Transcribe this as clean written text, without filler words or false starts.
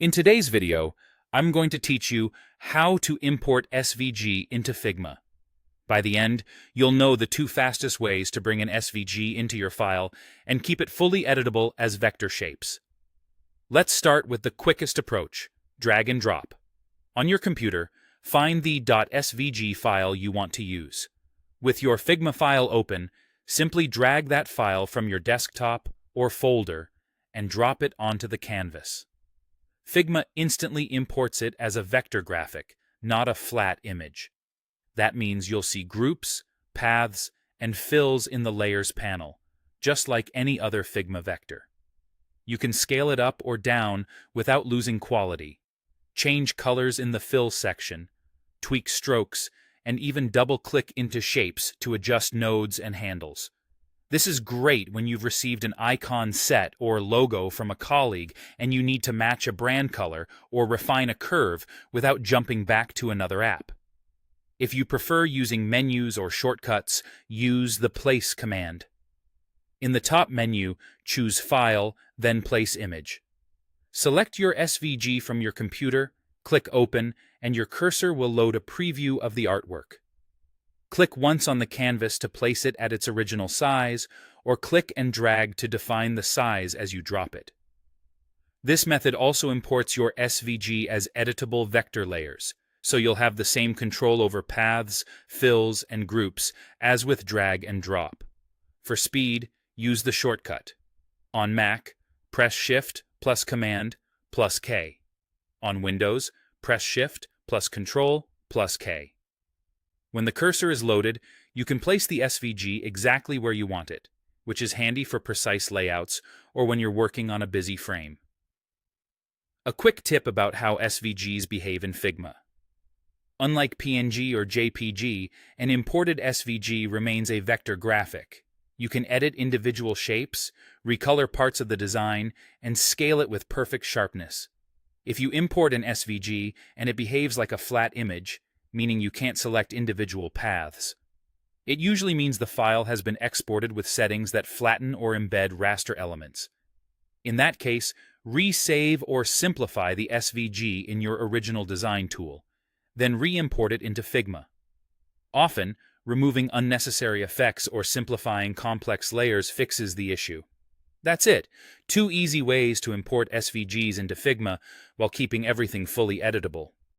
In today's video, I'm going to teach you how to import SVG into Figma. By the end, you'll know the two fastest ways to bring an SVG into your file and keep it fully editable as vector shapes. Let's start with the quickest approach, drag and drop. On your computer, find the .svg file you want to use. With your Figma file open, simply drag that file from your desktop or folder and drop it onto the canvas. Figma instantly imports it as a vector graphic, not a flat image. That means you'll see groups, paths, and fills in the Layers panel, just like any other Figma vector. You can scale it up or down without losing quality, change colors in the Fill section, tweak strokes, and even double-click into shapes to adjust nodes and handles. This is great when you've received an icon set or logo from a colleague and you need to match a brand color or refine a curve without jumping back to another app. If you prefer using menus or shortcuts, use the Place command. In the top menu, choose File, then Place Image. Select your SVG from your computer, click Open, and your cursor will load a preview of the artwork. Click once on the canvas to place it at its original size, or click and drag to define the size as you drop it. This method also imports your SVG as editable vector layers, so you'll have the same control over paths, fills, and groups as with drag and drop. For speed, use the shortcut. On Mac, press Shift plus Command plus K. On Windows, press Shift plus Control plus K. When the cursor is loaded, you can place the SVG exactly where you want it, which is handy for precise layouts or when you're working on a busy frame. A quick tip about how SVGs behave in Figma. Unlike PNG or JPG, an imported SVG remains a vector graphic. You can edit individual shapes, recolor parts of the design, and scale it with perfect sharpness. If you import an SVG and it behaves like a flat image, meaning you can't select individual paths, it usually means the file has been exported with settings that flatten or embed raster elements. In that case, resave or simplify the SVG in your original design tool, then re-import it into Figma. Often, removing unnecessary effects or simplifying complex layers fixes the issue. That's it. Two easy ways to import SVGs into Figma while keeping everything fully editable.